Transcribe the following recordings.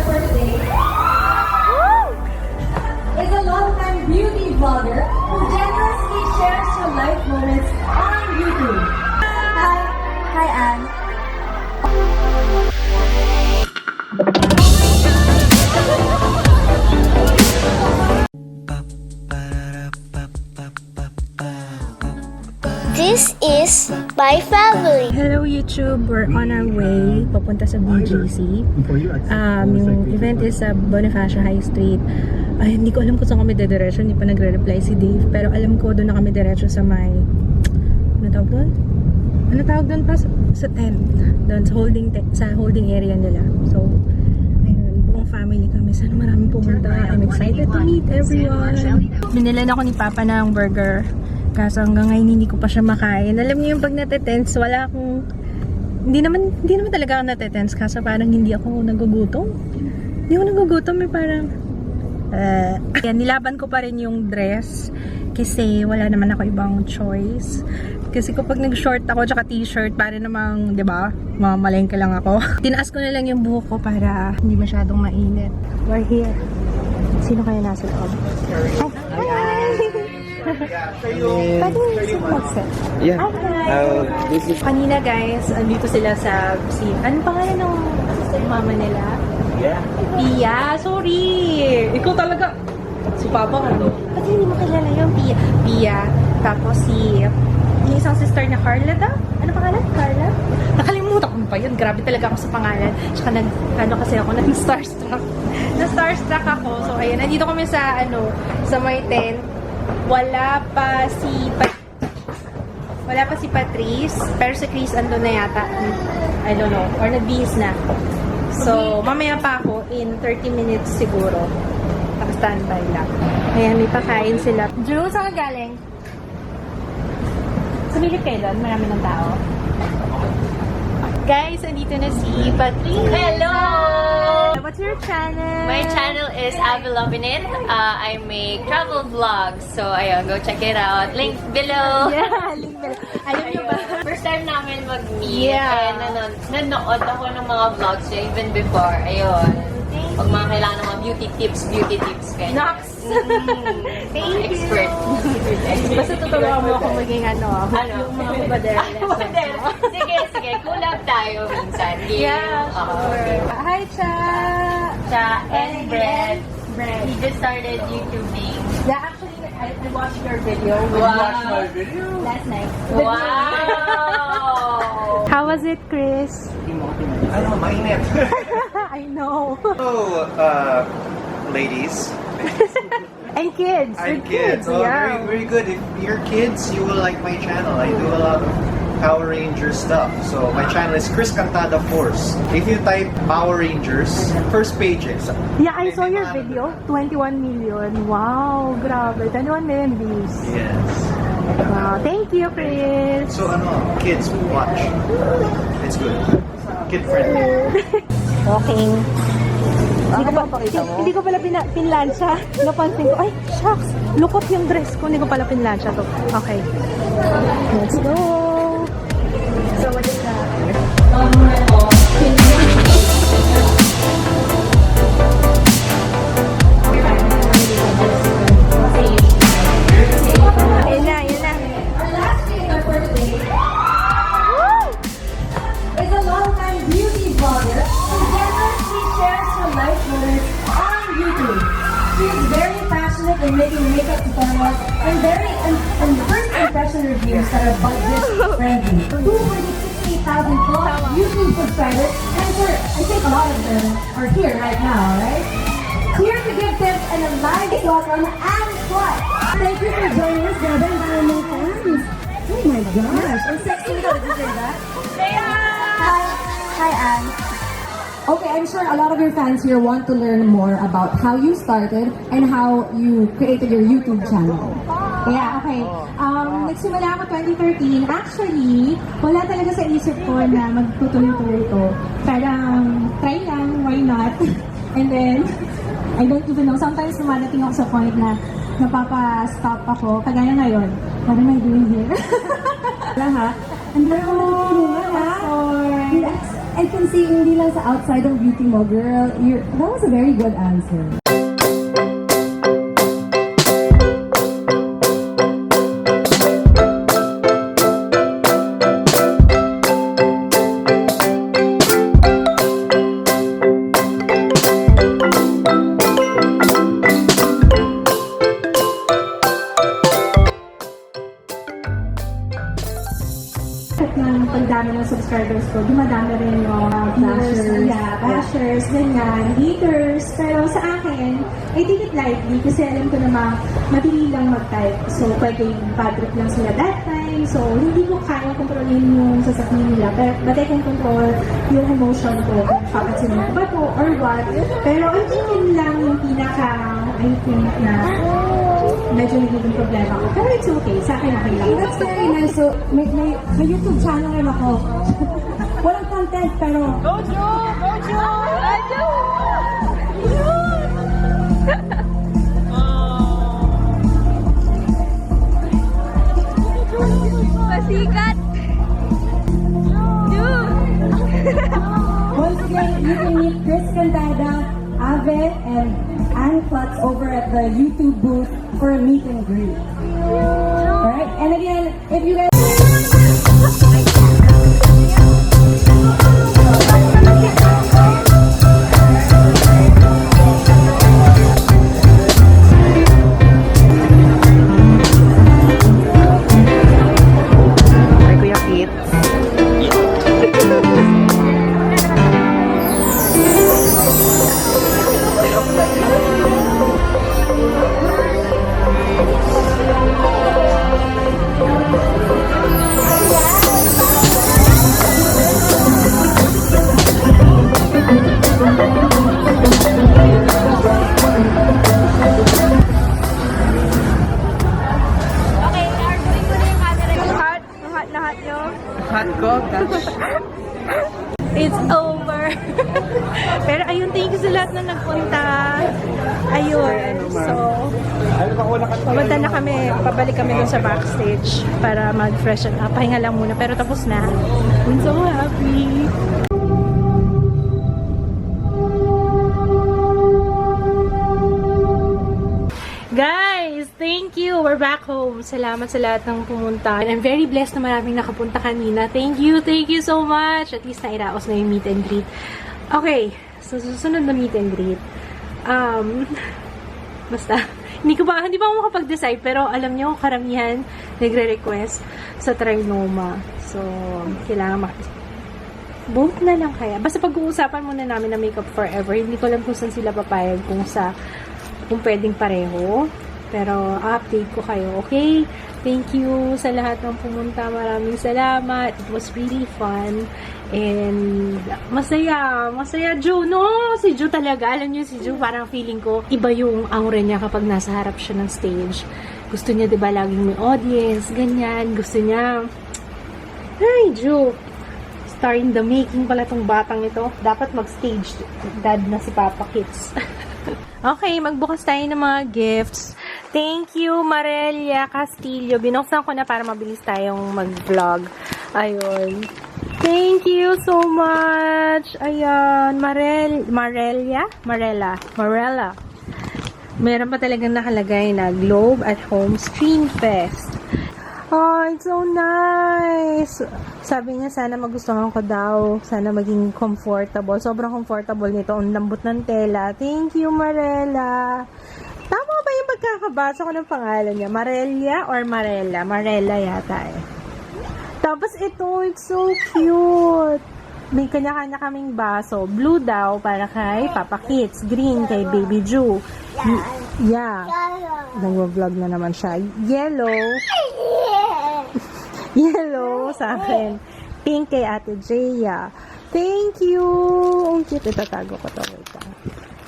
for today is a long-time beauty vlogger who generously shares her life moments on YouTube. Hi, Anne. This is my family. Hello YouTube! We're on our way papunta sa BGC. Yung event is sa Bonifacio High Street. Ay, hindi ko alam kung saan kami dediretso. Hindi pa nagre-reply si Dave. Pero alam ko doon na kami diretso sa may... Ano tawag doon? Ano tawag doon pa? Sa tent. Doon sa holding area nila. So, ayun. Buong family kami. Sana maraming pumunta. I'm excited to meet everyone. Binilan ako ni Papa ng burger. Kaso hanggang ngayon hindi ko pa siya makain. Alam niyo yung pag natetense, wala akong... Hindi naman talaga ako natetense. Kaso parang hindi ako nagugutom. Hindi ako nagugutom. Parang... Yan, nilaban ko pa rin yung dress. Kasi wala naman ako ibang choice. Kasi kapag nag-short ako tsaka t-shirt, para namang, di ba, mamalengke lang ako. Tinaas ko na lang yung buhok ko para hindi masyadong mainit. We're here. Sino kaya nasa loob? Ay, hi! Pwede mag-set. Yeah. This is... Kanina guys, andito sila sa scene. Anong pangalan ng mama nila? Pia. Sorry! Ikaw talaga. Si Papa ano? Ba't hindi mo kilala yung Pia? Pia. Tapos yung isang sister na Carla daw? Ano pangalan? Carla? Nakalimutan ko pa yun. Grabe talaga ako sa pangalan. Tsaka kasi ako nag-starstruck. Na-starstruck ako. So ayun, nandito kami sa sa may tent. Wala pa si Patrice, pero si Chris andun na yata. I don't know, or nagbihis na. So, mamaya pa ako, in 30 minutes siguro. Naka-standby lang. Ayan, may pakain sila. Drew, saan ka galing? Sumilip kayo doon, marami ng tao. Guys, andito na si Patrice. Hello! What's your channel? My channel is Avi Lovin' It. I make travel vlogs. So, ayun, go check it out. Link below. Yeah, link below. Alam niyo ba? First time namin mag-meet. Yeah. And nanood ako ng mga vlogs niya even before. Ayun. Pag mga kailangan ng mga beauty tips. Kaya. Nox! Thank you. Expert. Basta tuturuan mo ako maging yung mga kubadera. Sige. Collab tayo minsan. Yeah, sure. Hi, Cha! Cha and Brett. He just started YouTubing. Yeah, actually, I watched your video. Last night. Wow! How was it, Chris? Ano, mainit. I know. Hello, ladies. And kids. I'm With kids. Oh, yeah. very good. If you're kids, you will like my channel. I do a lot of Power Ranger stuff. So my channel is Chris Cantada Force. If you type Power Rangers, first pages. Yeah, I saw your video. 21 million. Wow, grabe. 21 million views. Yes. Wow, thank you, Chris. So kids watch. It's good. Kid friendly. Walking. Hindi ko pala pinlansya. Napansin ko, ay, shucks. Lukot yung dress ko. Hindi ko pala pinlansya to. Okay. Let's go. So, what is that? Yun na. Our last speaker for today is a long-time beauty vlogger who generously shares her life moments on YouTube. She is very passionate in making makeup tutorials and first impression reviews that are budget friendly. 268,000 plus YouTube subscribers, and I'm sure I think a lot of them are here right now, right? Here to give tips and a live welcome, Anne Swat. Thank you for joining us, Gavin. My fans. Oh my gosh, I'm sexy. Did you say that? Hi, Anne. Okay, I'm sure a lot of your fans here want to learn more about how you started and how you created your YouTube channel. Yeah, okay. Nagsimula ako 2013. Actually, wala talaga sa isip ko na magtutuloy-tuloy ito. Parang, try lang, why not? And then, I don't even know. Sometimes dumadating ako sa point na napapa-stop ako. Kagaya ngayon, what am I doing here? Wala ha? Ang dami ko natutulungan ha? I can see hindi lang sa outside ng beauty mo, girl. That was a very good answer. Ng pagdami ng subscribers ko, dumadami rin yung bashers, bashers, ganyan, haters. Pero sa akin, I take it lightly kasi alam ko naman madali lang mag-type. So, pwedeng bad trip lang sila that time. So, hindi ko kaya kontrolin yung sasabihin nila. But I can control yung emotion ko kung papansin mo ba to or what. Pero I think yun lang yung pinaka, I think na medyo nagiging problema ko. Pero it's okay. Sa akin, okay lang. That's very nice. So, may YouTube channel rin ako. Walang content, pero... Pasikat! Once again, you can meet Chris Cantada, Ave, and Ann Klutz over at the YouTube booth for a meet and greet. Alright? And again, if you guys... It's over. Pero ayun, thank you sa lahat na nagpunta. Ayun. So, pumunta na kami. Pabalik kami dun sa backstage para mag-freshen up. Pahinga lang muna. Pero tapos na. I'm so happy. Guys, thank you. We're back home. Salamat sa lahat ng pumunta. And I'm very blessed na maraming nakapunta kanina. Thank you so much. At least nairaos na yung meet and greet. Okay, so susunod na meet and greet. Basta, hindi pa ako makapag-decide, pero alam nyo, karamihan nagre-request sa Trinoma. So, kailangan both na lang kaya. Basta pag-uusapan muna namin na Makeup Forever. Hindi ko alam kung saan sila papayag kung pwedeng pareho. Pero, update ko kayo, okay? Thank you sa lahat ng pumunta. Maraming salamat. It was really fun. And, masaya. Masaya, Ju, no? Si Ju talaga. Alam niyo, si Ju, parang feeling ko, iba yung aura niya kapag nasa harap siya ng stage. Gusto niya, diba, laging may audience, ganyan. Gusto niya, ay, Ju, star in the making pala tong batang ito. Dapat mag-stage dad na si Papa Kids. Okay, magbukas tayo ng mga gifts. Thank you, Marelia Castillo. Binuksan ko na para mabilis tayong mag-vlog. Ayun. Thank you so much. Ayan, Marella. Meron pa talagang nakalagay na Globe at Home Screen Fest. Oh, it's so nice. Sabi niya, sana magustuhan ko daw. Sana maging comfortable. Sobrang comfortable nito. Ang lambot ng tela. Thank you, Marella. Tama ba yung pagkakabasa ko ng pangalan niya? Marelia or Marella? Marella yata eh. Tapos ito, it's so cute. May kanya-kanya kaming baso. Blue daw para kay Papa Kids. Green kay Baby Ju. Yeah. Nag-vlog na naman siya. Yellow. Yellow sa akin. Pink kay Ate Jaya. Thank you. Ang cute. Itatago ko to. Wait lang.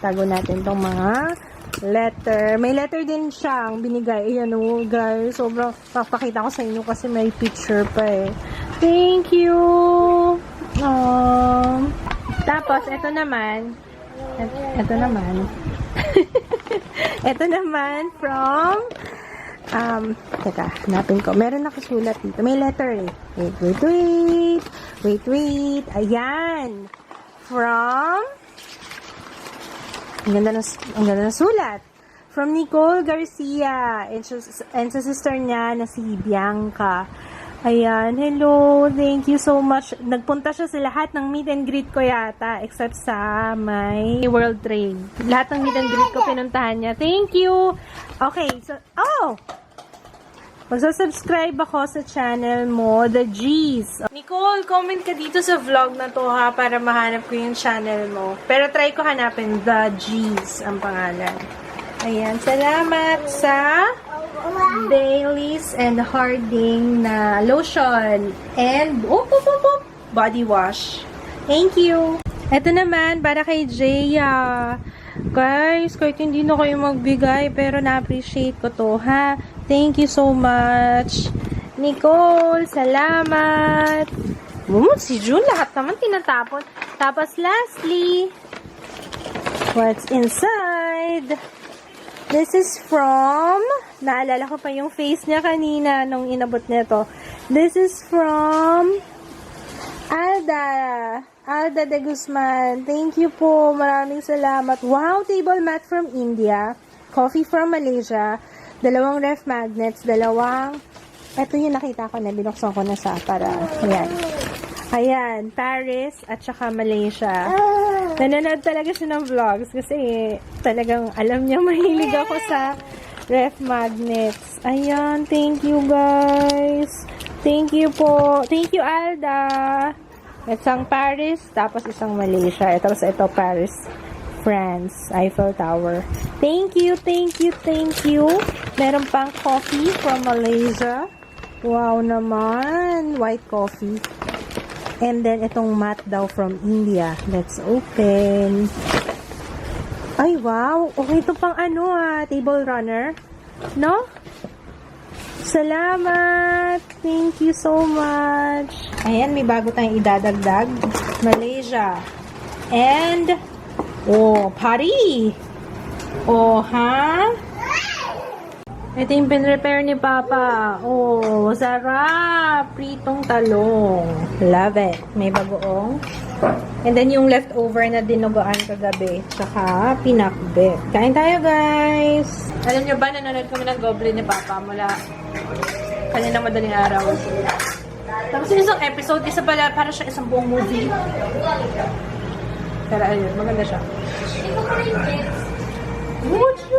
Tago natin tong mga letter. May letter din siyang binigay. Ayan o, guys. Sobrang papakita ko sa inyo kasi may picture pa eh. Thank you. Tapos, ito naman. Ito naman from Teka, hanapin ko. Meron nakasulat dito. May letter eh. Wait. Ayan. From, ang ganda ng sulat. From Nicole Garcia. And sa sister niya na si Bianca. Ayan, hello. Thank you so much. Nagpunta siya sa lahat ng meet and greet ko yata. Except sa my World Trade. Lahat ng meet and greet ko pinuntahan niya. Thank you. Okay, so, magsasubscribe ako sa channel mo, The G's. Nicole, comment ka dito sa vlog na to ha, para mahanap ko yung channel mo. Pero try ko hanapin, The G's ang pangalan. Ayan, salamat sa Baileys and Harding na lotion and body wash. Thank you. Ito naman, para kay Jaya. Guys, kahit hindi na kayo magbigay, pero na-appreciate ko to, ha? Thank you so much. Nicole, salamat. Si June, lahat naman tinatapon. Tapos, lastly, what's inside? This is from, naalala ko pa yung face niya kanina nung inabot nito. This is from Alda de Guzman. Thank you po. Maraming salamat. Wow, table mat from India. Coffee from Malaysia. 2 ref magnets. 2. Ito yung nakita ko na. Binuksan ko na siya para, Ayan, Paris at saka Malaysia. Nanonood talaga siya ng vlogs kasi talagang alam niya mahilig ako sa ref magnets. Ayan, thank you guys. Thank you po. Thank you, Alda. Isang Paris, tapos isang Malaysia. Tapos ito, Paris, France, Eiffel Tower. Thank you. Meron pang coffee from Malaysia. Wow naman. White coffee. And then, itong mat daw from India. Let's open. Ay, wow. Okay, ito pang table runner. No? Salamat. Thank you so much. Ayan, may bago tayong idadagdag. Malaysia. And, Paris. Ito yung pin-repair ni Papa. Sarap! Pritong talong. Love it. May bagoong. And then yung leftover na dinuguan kagabi. Tsaka pinakbet. Kain tayo, guys! Alam nyo ba, nanonood kami ng Goblin ni Papa mula kanina madaling araw. Tapos yung isang episode, isa pala, para siya isang buong movie. Pero ayun, maganda siya. Would you?